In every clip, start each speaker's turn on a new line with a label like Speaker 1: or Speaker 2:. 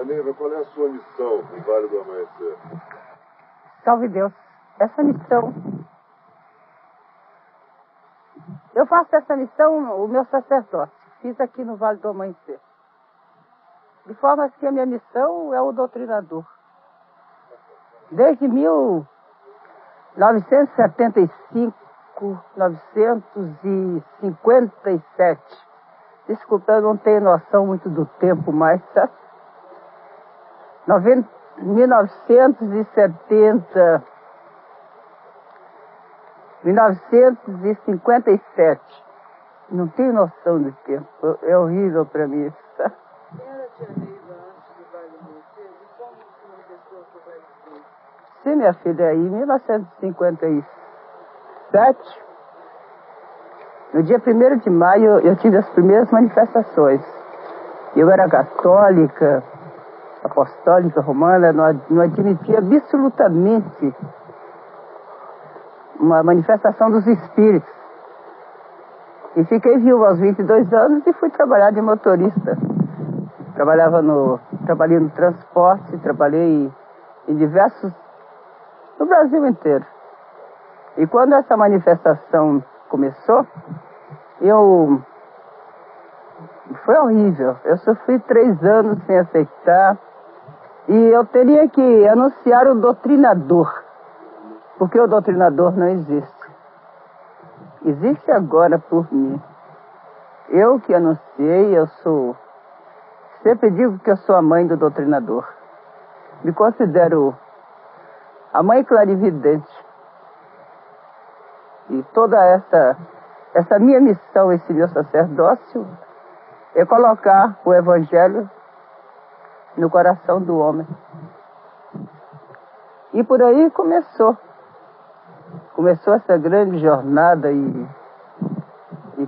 Speaker 1: Neiva, qual é a sua missão no Vale do Amanhecer?
Speaker 2: Salve Deus. Essa missão... Eu faço essa missão, o meu sacerdócio. Fiz aqui no Vale do Amanhecer. De forma que a minha missão é o doutrinador. Desde 1975, 1957. Desculpa, eu não tenho noção muito do tempo mais, sabe? 1970, 1957. Não tenho noção do tempo. É horrível para mim isso, tá?
Speaker 3: Quem era a tia Neiva antes do Vale do Amanhecer? E como o senhor ingressou para o Vale do Amanhecer?
Speaker 2: Sim, minha filha, em 1957, no dia 1º de maio, eu tive as primeiras manifestações. Eu era católica, apostólica, romana, não admitia absolutamente uma manifestação dos espíritos. E fiquei viúva aos 22 anos e fui trabalhar de motorista. Trabalhei no transporte, trabalhei em diversos, no Brasil inteiro. E quando essa manifestação começou, foi horrível. Eu sofri 3 anos sem aceitar. E eu teria que anunciar o doutrinador. Porque o doutrinador não existe. Existe agora por mim. Eu que anunciei, eu sou... Sempre digo que eu sou a mãe do doutrinador. Me considero a mãe clarividente. E toda essa minha missão, esse meu sacerdócio, é colocar o Evangelho no coração do homem. E por aí começou. Começou essa grande jornada e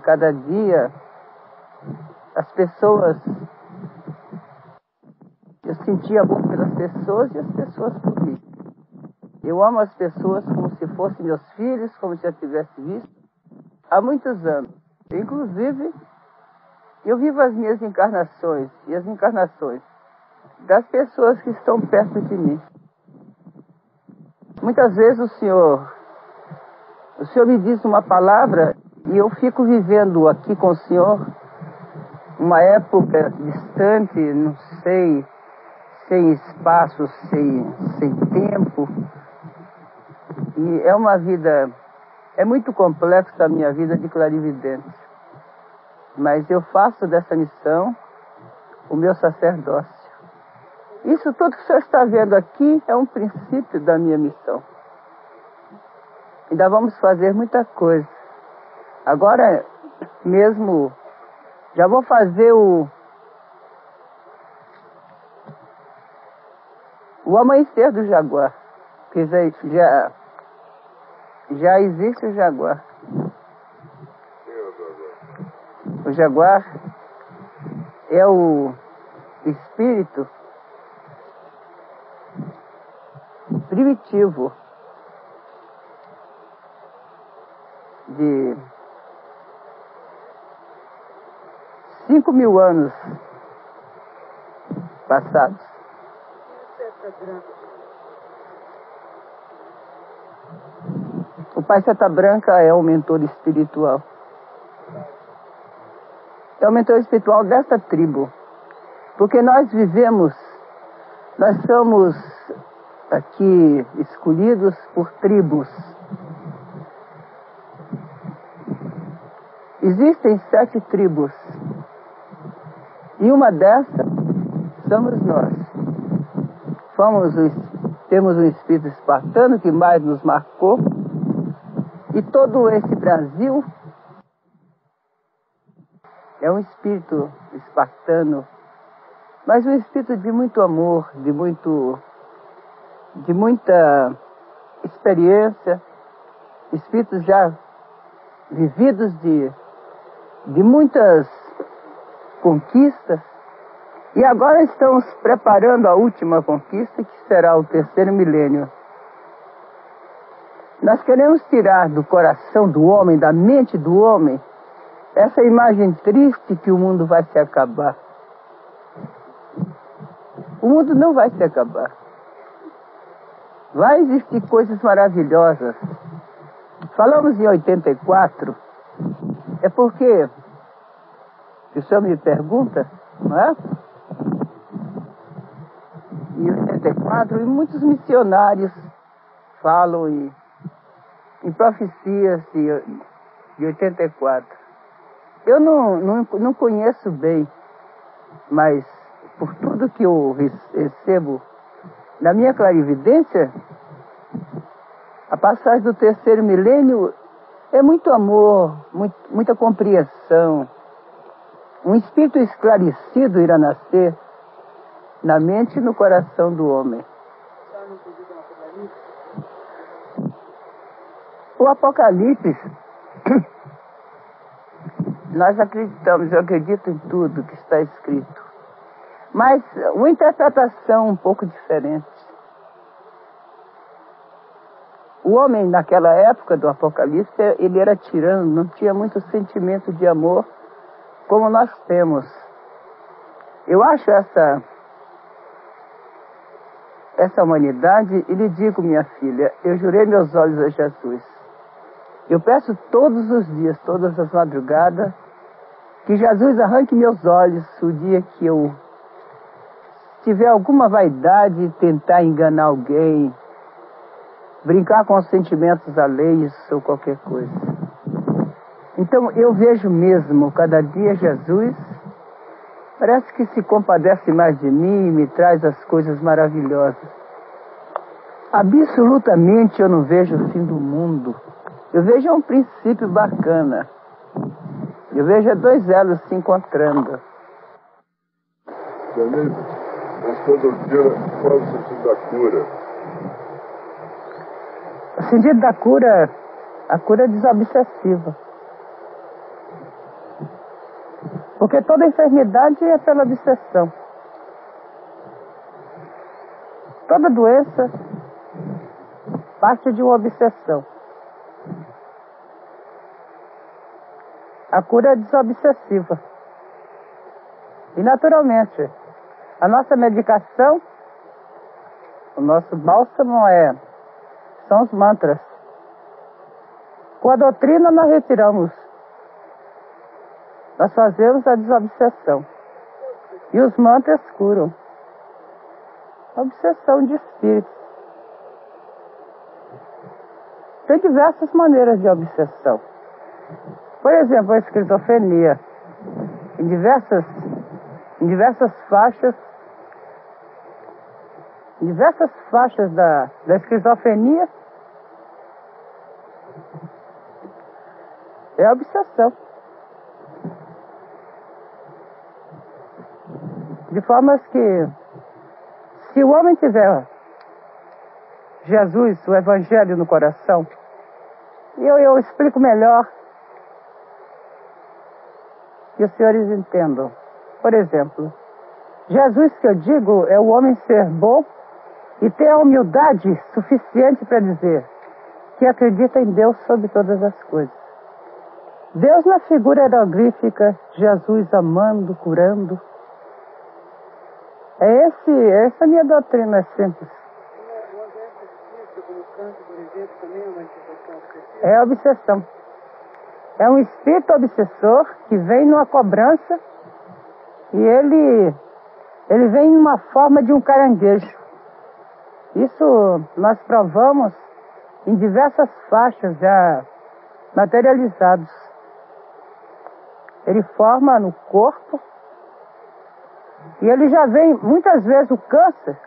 Speaker 2: cada dia as pessoas... Eu sentia amor pelas pessoas e as pessoas por mim. Eu amo as pessoas como se fossem meus filhos, como se eu tivesse visto há muitos anos. Inclusive, eu vivo as minhas encarnações e as encarnações das pessoas que estão perto de mim. Muitas vezes o Senhor me diz uma palavra e eu fico vivendo aqui com o Senhor uma época distante, não sei, sem espaço, sem tempo. E é uma vida, é muito complexa a minha vida de clarividente. Mas eu faço dessa missão o meu sacerdócio. Isso tudo que o senhor está vendo aqui é um princípio da minha missão. Ainda vamos fazer muita coisa. Agora mesmo, já vou fazer o amanhecer do Jaguar. Que já existe o Jaguar. O Jaguar é o espírito primitivo de 5.000 anos passados. O Pai Seta Branca é o mentor espiritual. É o mentor espiritual dessa tribo. Porque nós somos aqui escolhidos por tribos. Existem 7 tribos. E uma dessas somos nós. Temos um espírito espartano que mais nos marcou. E todo esse Brasil é um espírito espartano, mas um espírito de muito amor, de muita experiência, espíritos já vividos de muitas conquistas, e agora estamos preparando a última conquista, que será o 3º milênio. Nós queremos tirar do coração do homem, da mente do homem, essa imagem triste que o mundo vai se acabar. O mundo não vai se acabar. Vai existir coisas maravilhosas. Falamos em 84, é porque o senhor me pergunta, não é? Em 84, e muitos missionários falam em profecias de 84. Eu não conheço bem, mas por tudo que eu recebo na minha clarividência, a passagem do terceiro milênio é muito amor, muita compreensão. Um espírito esclarecido irá nascer na mente e no coração do homem. O Apocalipse, nós acreditamos, eu acredito em tudo que está escrito, mas uma interpretação um pouco diferente. O homem naquela época do Apocalipse, ele era tirano, não tinha muito sentimento de amor como nós temos. Eu acho essa humanidade, e lhe digo, minha filha, eu jurei meus olhos a Jesus. Eu peço todos os dias, todas as madrugadas, que Jesus arranque meus olhos o dia que eu tiver alguma vaidade, tentar enganar alguém, brincar com os sentimentos alheios ou qualquer coisa. Então eu vejo mesmo, cada dia Jesus parece que se compadece mais de mim e me traz as coisas maravilhosas. Absolutamente eu não vejo o fim do mundo. Eu vejo um princípio bacana. Eu vejo dois elos se encontrando.
Speaker 1: Denise, na sua doutrina, qual é o sentido da cura?
Speaker 2: O sentido da cura, a cura é desobsessiva. Porque toda enfermidade é pela obsessão. Toda doença parte de uma obsessão. A cura é desobsessiva. E naturalmente, a nossa medicação, o nosso bálsamo são os mantras. Com a doutrina nós retiramos. Nós fazemos a desobsessão. E os mantras curam. Obsessão de espírito. Tem diversas maneiras de obsessão. Por exemplo, a esquizofrenia. Em diversas faixas da esquizofrenia, é a obsessão. De formas que, se o homem tiver Jesus, o Evangelho no coração, eu explico melhor que os senhores entendam. Por exemplo, Jesus, que eu digo, é o homem ser bom e ter a humildade suficiente para dizer que acredita em Deus sobre todas as coisas. Deus na figura hieroglífica, Jesus amando, curando. Essa a minha doutrina, é simples.
Speaker 3: Uma doença física, como câncer, por exemplo, também é uma manifestação obsessiva?
Speaker 2: É a obsessão. É um espírito obsessor que vem numa cobrança e ele vem numa forma de um caranguejo. Isso nós provamos em diversas faixas já materializados. Ele forma no corpo e ele já vem, muitas vezes o câncer,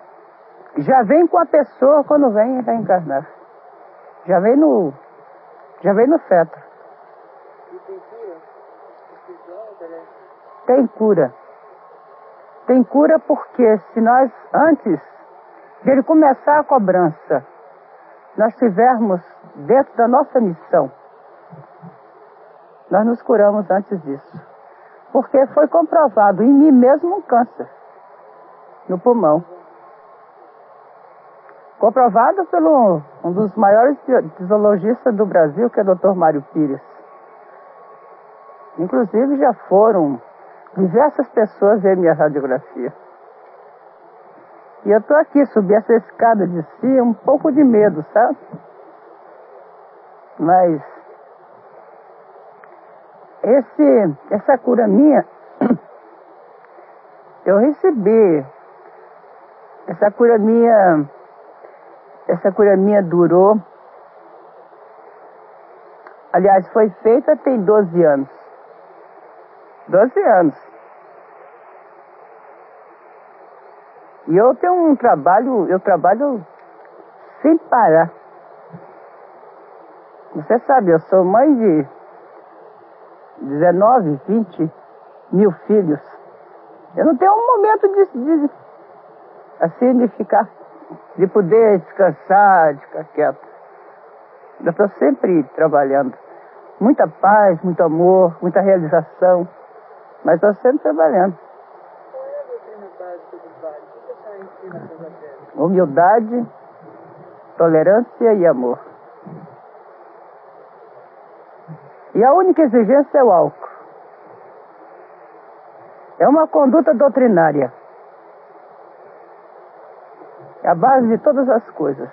Speaker 2: já vem com a pessoa quando vem reencarnar. Já vem no feto.
Speaker 3: E tem cura?
Speaker 2: Tem cura. Tem cura porque se nós, antes de ele começar a cobrança, nós estivermos dentro da nossa missão, nós nos curamos antes disso. Porque foi comprovado em mim mesmo um câncer no pulmão. Comprovado pelo um dos maiores fisiologistas do Brasil, que é o Dr. Mário Pires. Inclusive já foram diversas pessoas ver minha radiografia. E eu tô aqui, subi essa escada de si, um pouco de medo, sabe? Mas essa cura minha, eu recebi. Essa cura minha durou. Aliás, foi feita tem 12 anos. 12 anos. E eu tenho eu trabalho sem parar. Você sabe, eu sou mãe de 19, 20 mil filhos. Eu não tenho um momento de poder descansar, de ficar quieto. Eu estou sempre trabalhando. Muita paz, muito amor, muita realização. Mas estou sempre trabalhando.
Speaker 3: Qual é a doutrina básica do Vale? O que a senhora ensina para os adeptos?
Speaker 2: Humildade, tolerância e amor. E a única exigência é o álcool. É uma conduta doutrinária. É a base de todas as coisas.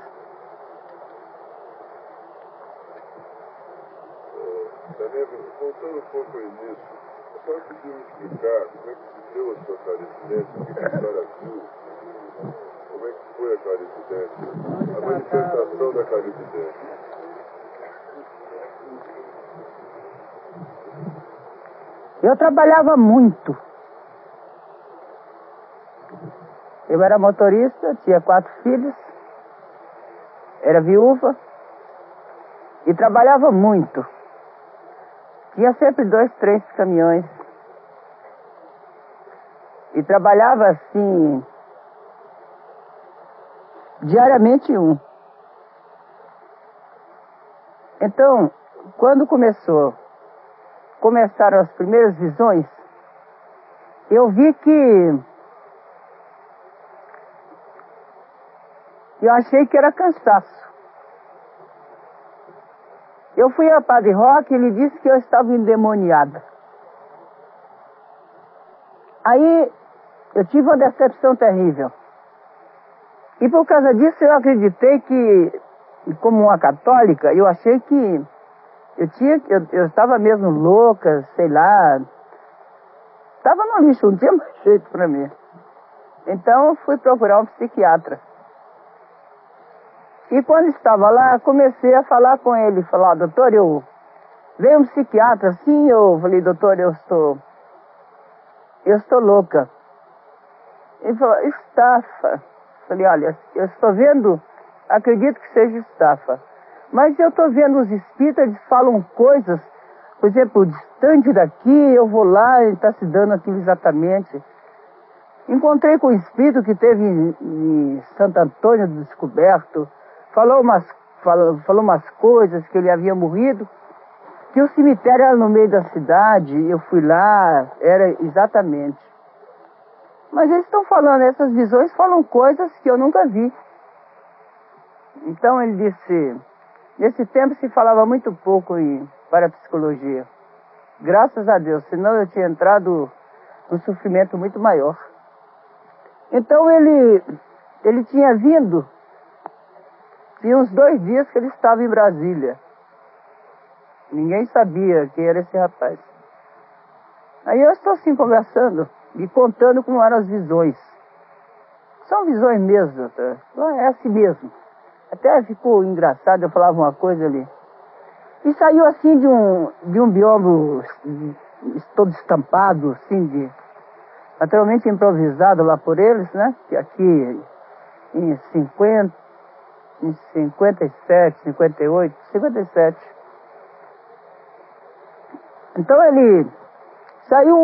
Speaker 1: Daniel, voltando um pouco aí nisso, a senhora podia me explicar como é que se deu a sua clarividência, o que a senhora viu, como é que foi a clarividência, a manifestação da clarividência?
Speaker 2: Eu trabalhava muito. Eu era motorista, tinha 4 filhos, era viúva e trabalhava muito. Tinha sempre 2, 3 caminhões. E trabalhava assim, diariamente um. Então, quando começaram as primeiras visões, eu vi que eu achei que era cansaço. Eu fui a Padre Roque e ele disse que eu estava endemoniada. Aí eu tive uma decepção terrível. E por causa disso eu acreditei que, como uma católica, eu achei que eu estava mesmo louca, sei lá. Estava no lixo, não tinha mais jeito para mim. Então eu fui procurar um psiquiatra. E quando estava lá, comecei a falar com ele. Falar, doutor, veio um psiquiatra assim, eu falei, doutor, eu estou louca. Ele falou, estafa. Falei, olha, eu estou vendo, acredito que seja estafa. Mas eu estou vendo os espíritos, eles falam coisas, por exemplo, distante daqui, eu vou lá e está se dando aquilo exatamente. Encontrei com o espírito que teve em Santo Antônio do Descoberto, falou umas coisas, que ele havia morrido, que o cemitério era no meio da cidade, eu fui lá, era exatamente. Mas eles estão falando, essas visões falam coisas que eu nunca vi. Então ele disse, nesse tempo se falava muito pouco em parapsicologia. Graças a Deus, senão eu tinha entrado num sofrimento muito maior. Então ele tinha vindo, tinha uns 2 dias que ele estava em Brasília. Ninguém sabia quem era esse rapaz. Aí eu estou assim conversando e contando como eram as visões. São visões mesmo, tá? É assim mesmo. Até ficou engraçado, eu falava uma coisa ali. E saiu assim de um biombo todo estampado, assim, naturalmente improvisado lá por eles, né? Que aqui em 57, 58, 57. Então ele saiu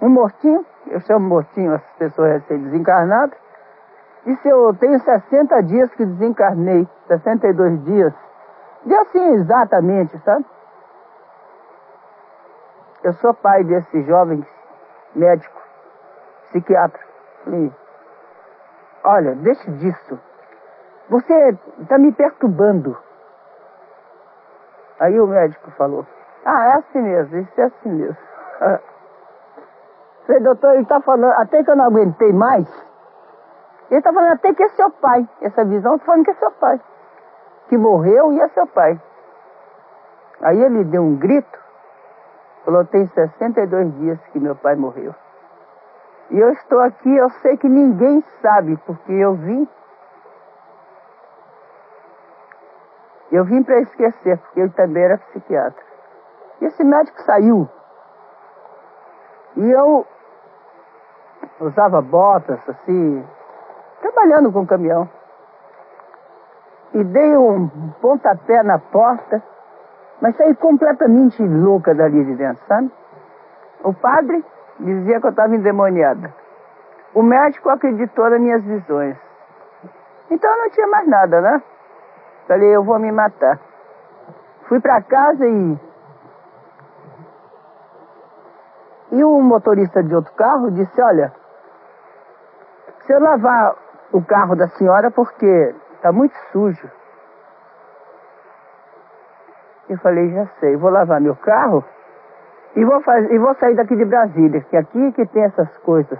Speaker 2: um mortinho, eu chamo mortinho as pessoas recém-desencarnadas, disse, eu tenho 60 dias que desencarnei, 62 dias. E assim exatamente, sabe? Eu sou pai desse jovem médico, psiquiatra. Falei, olha, deixe disso. Você está me perturbando. Aí o médico falou, é assim mesmo, isso é assim mesmo. Falei, doutor, ele está falando, até que eu não aguentei mais, Ele está falando até que é seu pai. Essa visão está falando que é seu pai. Que morreu e é seu pai. Aí ele deu um grito. Falou, tem 62 dias que meu pai morreu. E eu estou aqui, eu sei que ninguém sabe, porque eu vim. Eu vim para esquecer, porque ele também era psiquiatra. E esse médico saiu. E eu usava botas, assim, trabalhando com caminhão. E dei um pontapé na porta, mas saí completamente louca dali de dentro, sabe? O padre dizia que eu estava endemoniada. O médico acreditou nas minhas visões. Então eu não tinha mais nada, né? Falei, eu vou me matar. Fui para casa e o motorista de outro carro disse, olha, se eu lavar o carro da senhora porque está muito sujo. Eu falei, já sei, vou lavar meu carro e vou sair daqui de Brasília, que aqui que tem essas coisas.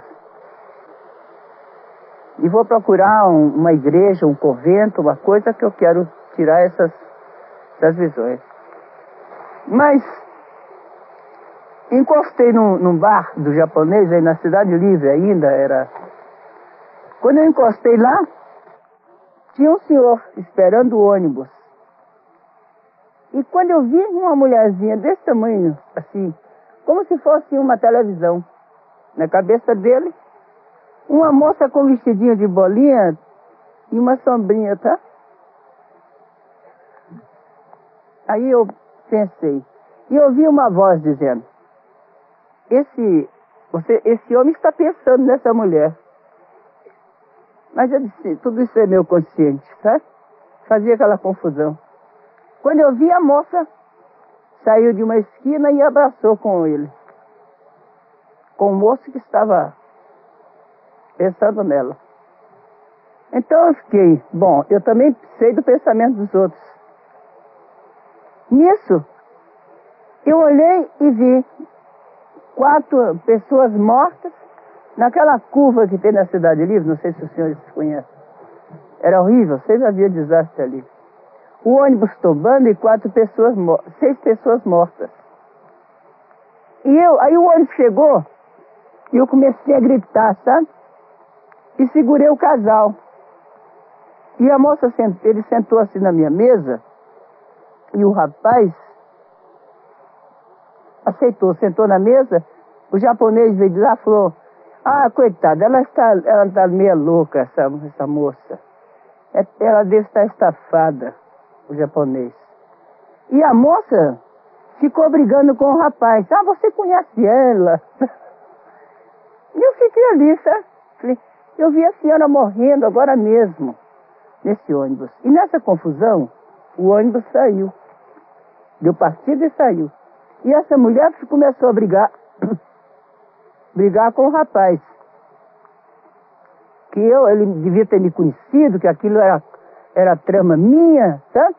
Speaker 2: E vou procurar uma igreja, um convento, uma coisa que eu quero tirar essas visões. Mas encostei num bar do japonês, aí na Cidade Livre ainda era. Quando eu encostei lá, tinha um senhor esperando o ônibus. E quando eu vi uma mulherzinha desse tamanho, assim, como se fosse uma televisão, na cabeça dele, uma moça com vestidinho de bolinha e uma sombrinha, tá? Aí eu pensei, e ouvi uma voz dizendo, esse homem está pensando nessa mulher. Mas eu disse, tudo isso é meu consciente, tá? Fazia aquela confusão. Quando eu vi a moça, saiu de uma esquina e abraçou com ele. Com o moço que estava pensando nela. Então eu fiquei, bom, eu também sei do pensamento dos outros. Nisso, eu olhei e vi 4 pessoas mortas naquela curva que tem na Cidade Livre, não sei se os senhores conhecem. Era horrível, sempre havia desastre ali. O ônibus tombando e 6 pessoas mortas. Aí o ônibus chegou e eu comecei a gritar, sabe? E segurei o casal. E a moça, ele sentou assim na minha mesa e o rapaz aceitou, sentou na mesa. O japonês veio de lá e falou, coitada, ela está meio louca, essa moça. Ela deve estar estafada, o japonês. E a moça ficou brigando com o rapaz. Você conhece ela? E eu fiquei ali, sabe? Falei, eu vi a senhora morrendo agora mesmo, nesse ônibus. E nessa confusão, o ônibus saiu. Deu partida e saiu. E essa mulher começou a brigar com o rapaz. Que ele devia ter me conhecido, que aquilo era trama minha, sabe?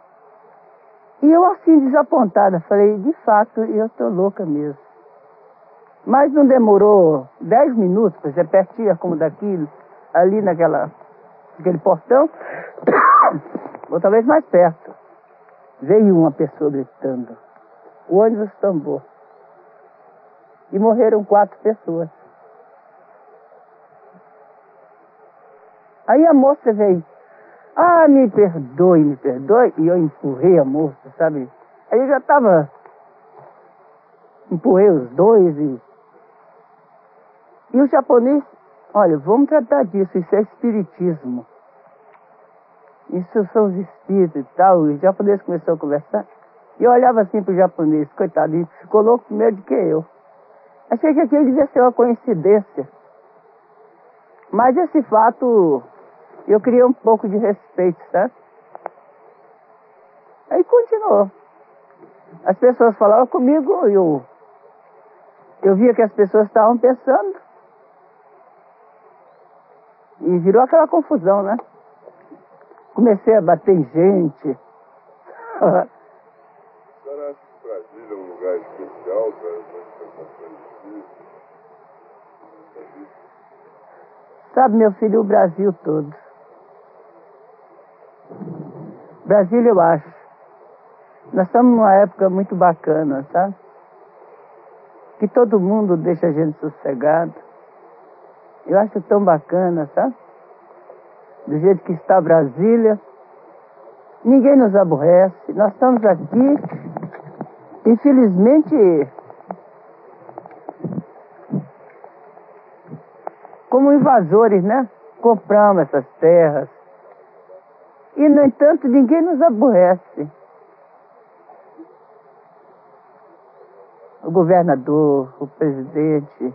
Speaker 2: E eu assim, desapontada, falei, de fato, eu tô louca mesmo. Mas não demorou 10 minutos, pois é pertinho como daqui, ali naquele portão, ou talvez mais perto. Veio uma pessoa gritando. O ônibus tombou. E morreram 4 pessoas. Aí a moça veio. Me perdoe. E eu empurrei a moça, sabe? Aí eu já estava... Empurrei os dois e o japonês... Olha, vamos tratar disso. Isso é espiritismo. Isso são os espíritos e tal. O japonês começou a conversar. E eu olhava assim pro japonês. Coitado, ele ficou louco primeiro do que eu. Achei que aquilo devia ser uma coincidência. Mas esse fato... Eu queria um pouco de respeito, sabe? Aí continuou. As pessoas falavam comigo e eu via que as pessoas estavam pensando. E virou aquela confusão, né? Comecei a bater em gente.
Speaker 1: A senhora acha que Brasília é um lugar especial para as manifestações espíritas?
Speaker 2: Sabe, meu filho, o Brasil todo. Brasil, eu acho. Nós estamos numa época muito bacana, sabe? Que todo mundo deixa a gente sossegado. Eu acho tão bacana, sabe? Do jeito que está Brasília. Ninguém nos aborrece. Nós estamos aqui, infelizmente, como invasores, né? Compramos essas terras. E, no entanto, ninguém nos aborrece. O governador, o presidente,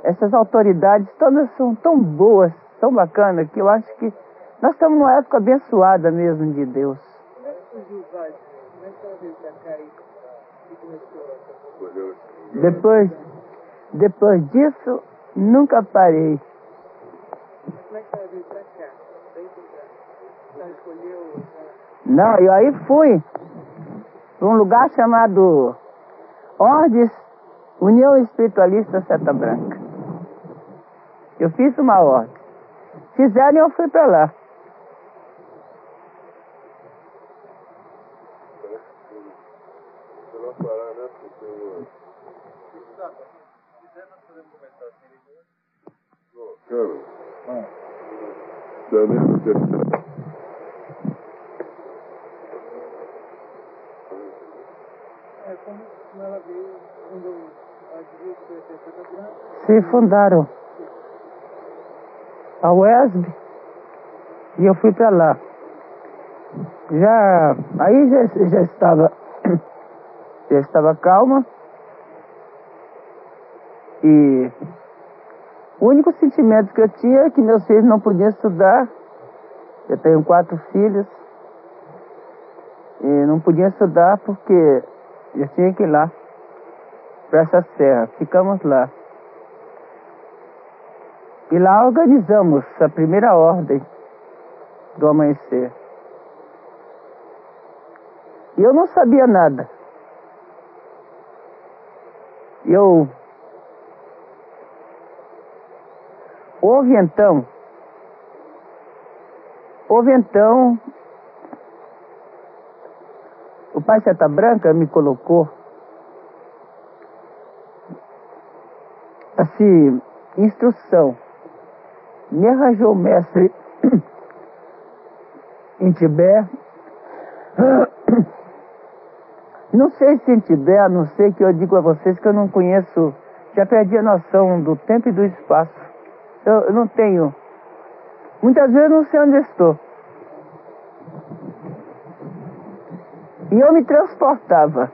Speaker 2: essas autoridades todas são tão boas, tão bacanas, que eu acho que nós estamos numa época abençoada mesmo de Deus.
Speaker 3: Como é que surgiu o Vasco? Como é que ela veio pra cá e começou?
Speaker 2: Depois disso, nunca parei.
Speaker 3: Como é que ela veio pra cá? Ela escolheu...
Speaker 2: Não, eu aí fui para um lugar chamado Ordes, União Espiritualista Seta Branca. Eu fiz uma ordem. Fizeram e eu fui para lá.
Speaker 1: Se não parar, né? Porque eu... Cara, janeiro, terceiro.
Speaker 3: Como ela veio, quando ela viu que foi a Seta Branca...
Speaker 2: Se fundaram a UESB e eu fui para lá. Aí já estava calma. E o único sentimento que eu tinha é que meus filhos não podiam estudar. Eu tenho 4 filhos. E não podiam estudar porque eu tinha que ir lá, para essa serra. Ficamos lá. E lá organizamos a primeira ordem do amanhecer. E eu não sabia nada. Houve então, o pai Seta Branca me colocou assim, instrução. Me arranjou o mestre em Tibete. Não sei se em Tibete, a não ser que eu digo a vocês que eu não conheço, já perdi a noção do tempo e do espaço. Eu não tenho. Muitas vezes eu não sei onde estou. E eu me transportava.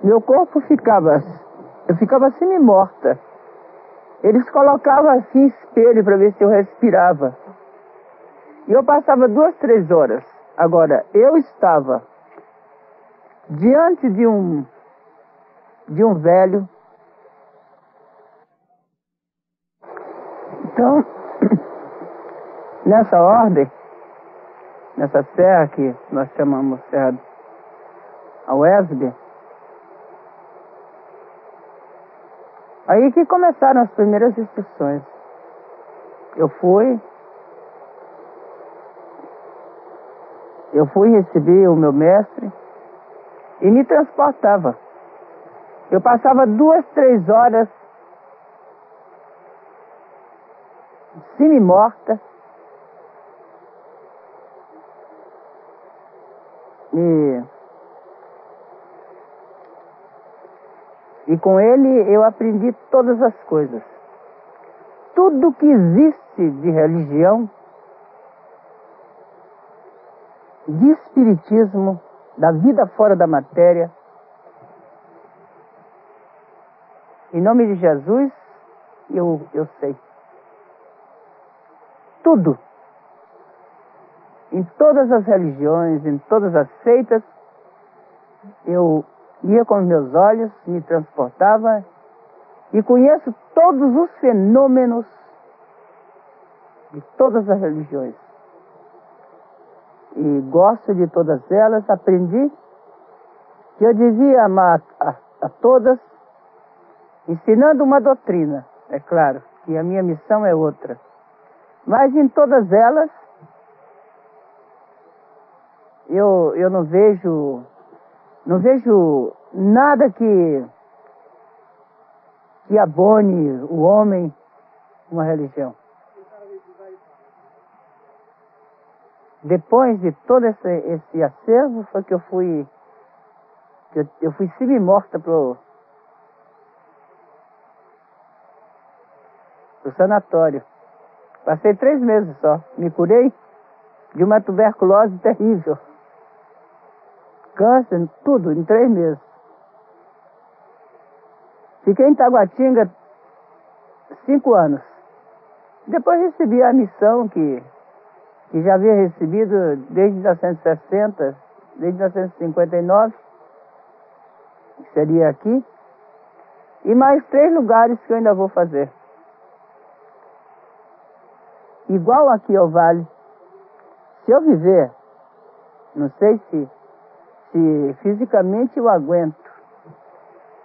Speaker 2: Meu corpo eu ficava semi-morta. Eles colocavam assim espelho para ver se eu respirava. E eu passava 2, 3 horas. Agora, eu estava diante de um velho. Então, nessa ordem, nessa serra que nós chamamos Serra a UESB, aí que começaram as primeiras instruções. Eu fui receber o meu mestre e me transportava. Eu passava 2, 3 horas semi-morta. E com ele eu aprendi todas as coisas. Tudo que existe de religião, de espiritismo, da vida fora da matéria. Em nome de Jesus, eu sei. Tudo. Em todas as religiões, em todas as seitas, eu ia com meus olhos, me transportava e conheço todos os fenômenos de todas as religiões. E gosto de todas elas, aprendi que eu devia amar a todas, ensinando uma doutrina, é claro, que a minha missão é outra. Mas em todas elas, eu não vejo nada que abone o homem uma religião. Depois de todo esse acervo foi que eu fui semi-morta pro sanatório. Passei 3 meses só. Me curei de uma tuberculose terrível. Câncer, tudo, em 3 meses. Fiquei em Taguatinga 5 anos. Depois recebi a missão que já havia recebido desde 1960, desde 1959, que seria aqui, e mais 3 lugares que eu ainda vou fazer. Igual aqui ao Vale, se eu viver, não sei se fisicamente eu aguento,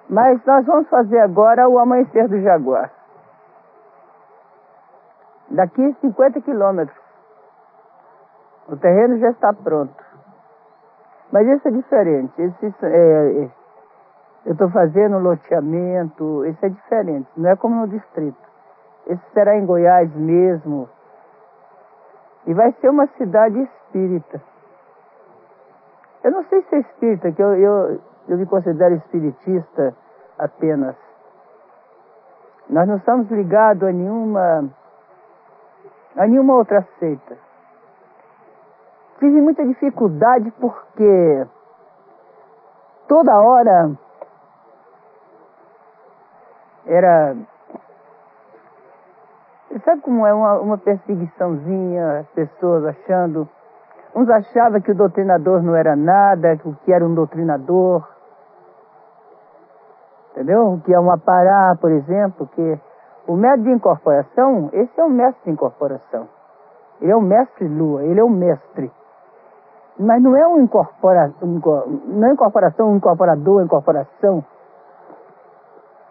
Speaker 2: mas nós vamos fazer agora o Amanhecer do Jaguar. Daqui 50 quilômetros. O terreno já está pronto. Mas isso é diferente. Eu estou fazendo loteamento, isso é diferente. Não é como no distrito. Esse será em Goiás mesmo. E vai ser uma cidade espírita. Eu não sei se é espírita, que eu me considero espiritista apenas. Nós não estamos ligados a nenhuma outra seita. Tive muita dificuldade porque toda hora era... Sabe como é uma perseguiçãozinha, as pessoas achando... Uns achavam que o doutrinador não era nada, que o que era um doutrinador. Entendeu? O que é um apará, por exemplo, que o método de incorporação, esse é um mestre de incorporação. Ele é um mestre lua, ele é um mestre. Mas não é não é incorporação, um incorporador, incorporação.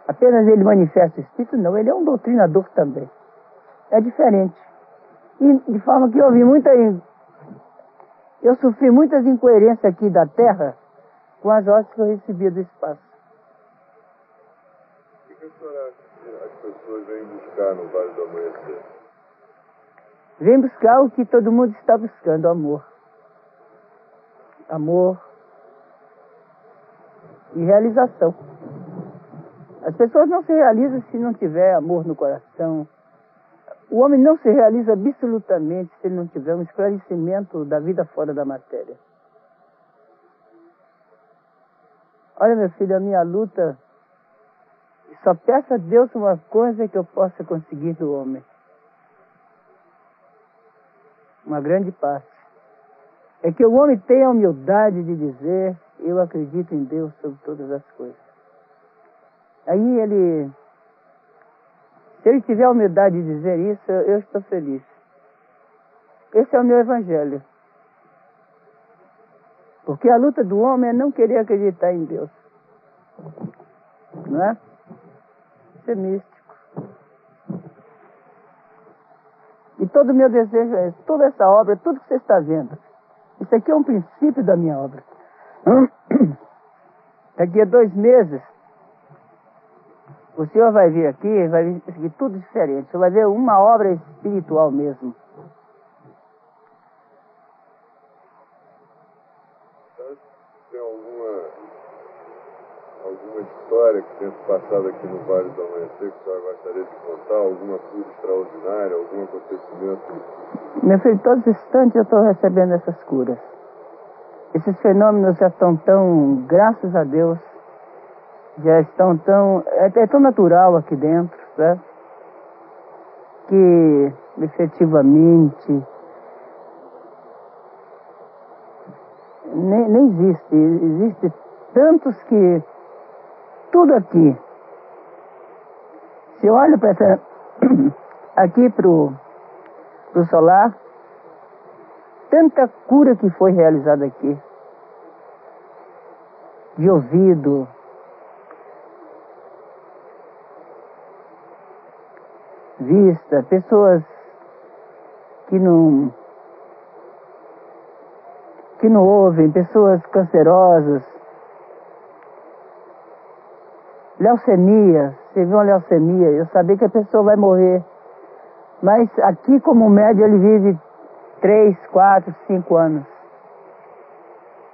Speaker 2: Apenas ele manifesta o espírito, não, ele é um doutrinador também. É diferente. E de forma que eu sofri muitas incoerências aqui da Terra com as ordens que eu recebia do espaço.
Speaker 1: O que a senhora acha que as pessoas vêm buscar no Vale do Amanhecer?
Speaker 2: Vem buscar o que todo mundo está buscando, amor. Amor e realização. As pessoas não se realizam se não tiver amor no coração. O homem não se realiza absolutamente se ele não tiver um esclarecimento da vida fora da matéria. Olha, meu filho, a minha luta, só peço a Deus uma coisa que eu possa conseguir do homem. Uma grande parte. É que o homem tenha a humildade de dizer, eu acredito em Deus sobre todas as coisas. Aí se ele tiver a humildade de dizer isso, eu estou feliz. Esse é o meu evangelho. Porque a luta do homem é não querer acreditar em Deus. Não é? Isso é místico. E todo o meu desejo é esse. Toda essa obra, tudo que você está vendo, isso aqui é um princípio da minha obra. Daqui a 2 meses, o senhor vai vir aqui, vai ver tudo diferente. O senhor vai ver uma obra espiritual mesmo.
Speaker 1: Tem alguma história que tenha passado aqui no Vale do Amanhecer que a senhora gostaria de contar? Alguma cura extraordinária, algum acontecimento?
Speaker 2: Meu filho, todos os instantes eu estou recebendo essas curas. Esses fenômenos já estão tão, graças a Deus, já estão tão... É tão natural aqui dentro, sabe? Que, efetivamente, nem existe. Existe tantos que... Tudo aqui. Se eu olho para essa... aqui pro solar, tanta cura que foi realizada aqui. De ouvido, vista, pessoas que não ouvem, pessoas cancerosas, leucemia. Você viu uma leucemia, eu sabia que a pessoa vai morrer. Mas aqui, como médio, ele vive 3, 4, 5 anos.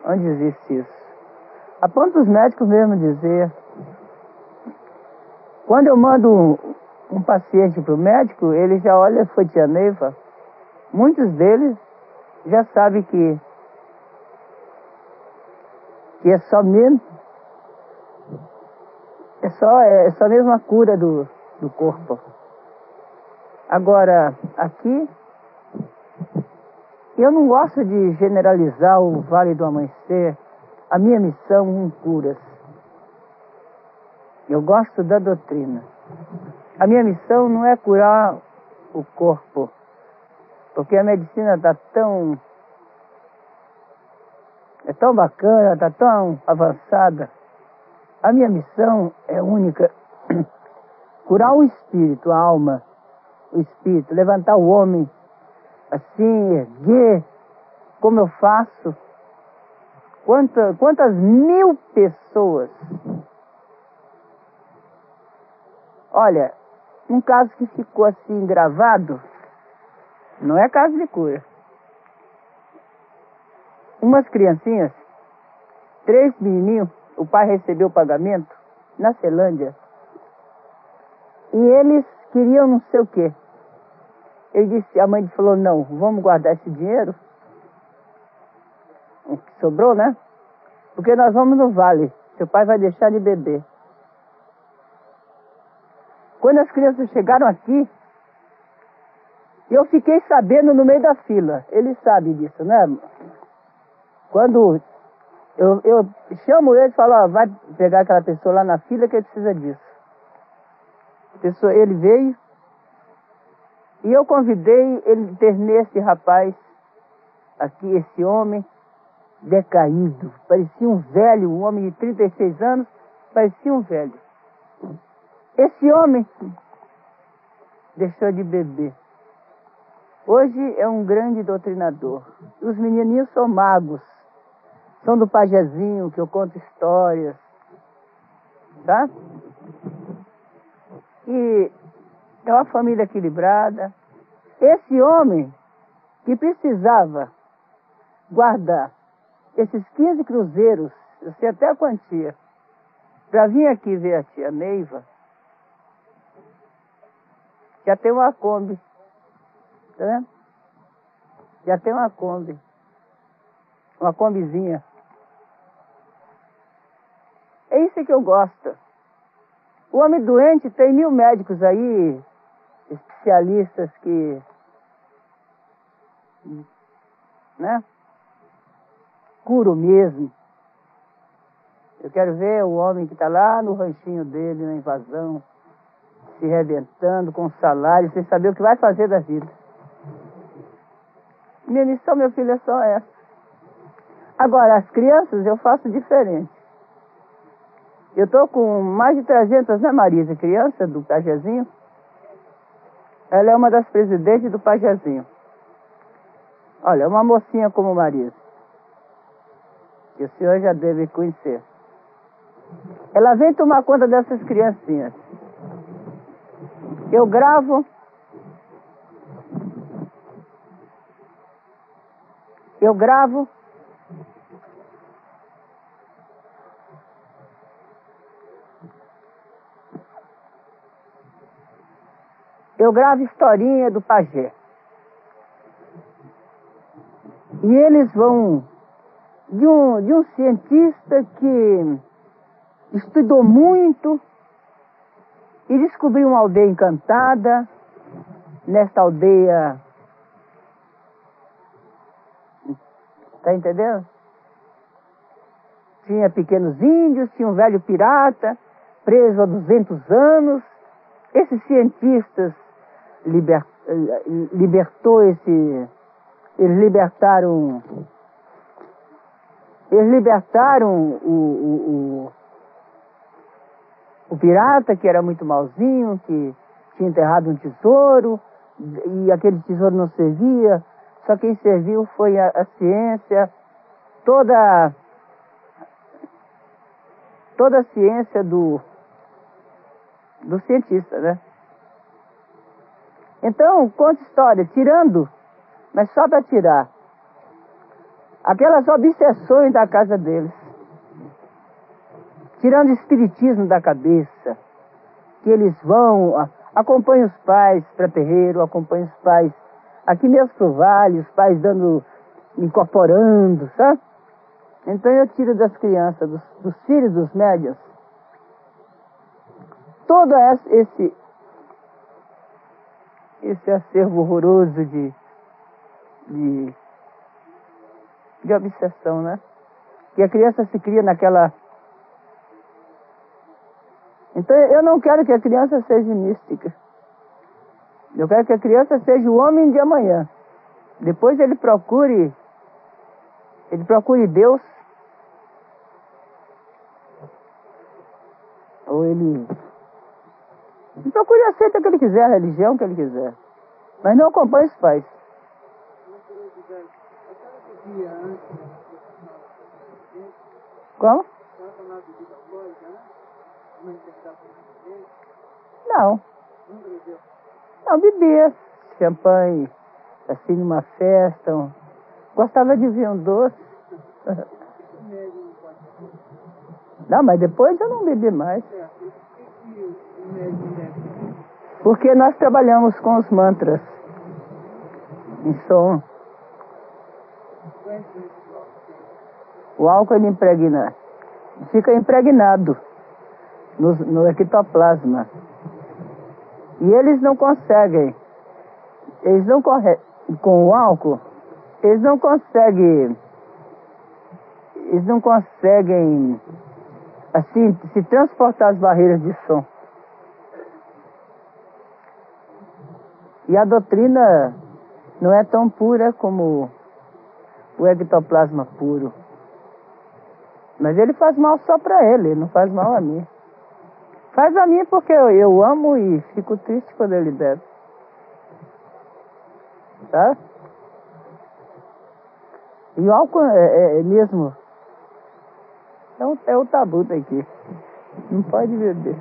Speaker 2: Onde existe isso? A ponto dos médicos mesmo dizer. Quando eu mando um paciente para o médico, ele já olha, foi tia Neiva. Muitos deles já sabem que é só mesmo, é só mesmo a cura do corpo. Agora, aqui, eu não gosto de generalizar o Vale do Amanhecer. A minha missão em curas. Eu gosto da doutrina. A minha missão não é curar o corpo, porque a medicina está tão bacana, está tão avançada. A minha missão é única. Curar o espírito, a alma, o espírito, levantar o homem, assim, erguer, como eu faço. Quantas mil pessoas. Olha, um caso que ficou assim gravado, não é caso de cura. Umas criancinhas, 3 menininhos, o pai recebeu o pagamento na Ceilândia. E eles queriam não sei o quê. Ele disse, a mãe falou, não, vamos guardar esse dinheiro, o que sobrou, né? Porque nós vamos no vale, seu pai vai deixar de beber. Quando as crianças chegaram aqui, eu fiquei sabendo no meio da fila. Ele sabe disso, né? Quando eu chamo ele e falo, ó, vai pegar aquela pessoa lá na fila que ele precisa disso. Ele veio e eu convidei ele de ter nesse rapaz aqui, esse homem decaído. Parecia um velho, um homem de 36 anos, parecia um velho. Esse homem deixou de beber. Hoje é um grande doutrinador. Os menininhos são magos. São do pajezinho, que eu conto histórias. Tá? E é uma família equilibrada. Esse homem que precisava guardar esses 15 cruzeiros, eu sei até a quantia, para vir aqui ver a tia Neiva, já tem uma Kombi. Tá vendo? Já tem uma Kombi. Uma Kombizinha. É isso que eu gosto. O homem doente, tem 1000 médicos aí, especialistas que, né, curam mesmo. Eu quero ver o homem que está lá no ranchinho dele, na invasão, se arrebentando com salário, sem saber o que vai fazer da vida. Minha missão, meu filho, é só essa. Agora, as crianças eu faço diferente. Eu estou com mais de 300, né, Marisa, criança do Pajezinho. Ela é uma das presidentes do Pajezinho. Olha, uma mocinha como Marisa, que o senhor já deve conhecer. Ela vem tomar conta dessas criancinhas. Eu gravo. Eu gravo historinha do pajé. E eles vão de um cientista que estudou muito e descobriu uma aldeia encantada. Nesta aldeia, tá entendendo? Tinha pequenos índios, tinha um velho pirata preso há 200 anos. Esses cientistas eles libertaram o pirata, que era muito malzinho, que tinha enterrado um tesouro, e aquele tesouro não servia, só quem serviu foi a ciência, toda a ciência do cientista, né? Então, conta história, tirando, mas só para tirar, aquelas obsessões da casa deles, tirando o espiritismo da cabeça, que eles vão, acompanham os pais para terreiro, acompanham os pais aqui mesmo pro vale, os pais incorporando, sabe? Então eu tiro das crianças, dos filhos dos médiuns, todo esse acervo horroroso de obsessão, né? Que a criança se cria naquela... Então eu não quero que a criança seja mística. Eu quero que a criança seja o homem de amanhã. Depois ele procure Deus, ou ele procure aceitar o que ele quiser, a religião que ele quiser, mas não acompanhe os pais. Como? Não. Não, bebia champanhe, assim, numa festa. Gostava de vinho doce. Não, mas depois eu não bebi mais. Porque nós trabalhamos com os mantras em som. O álcool ele impregna, fica impregnado no ectoplasma. E eles não conseguem, com o álcool, eles não conseguem, assim, se transportar as barreiras de som. E a doutrina não é tão pura como o ectoplasma puro. Mas ele faz mal só para ele não faz mal a mim. Faz a mim porque eu amo e fico triste quando ele bebe. Tá? E o álcool é mesmo... É o tabu daqui. Não pode beber.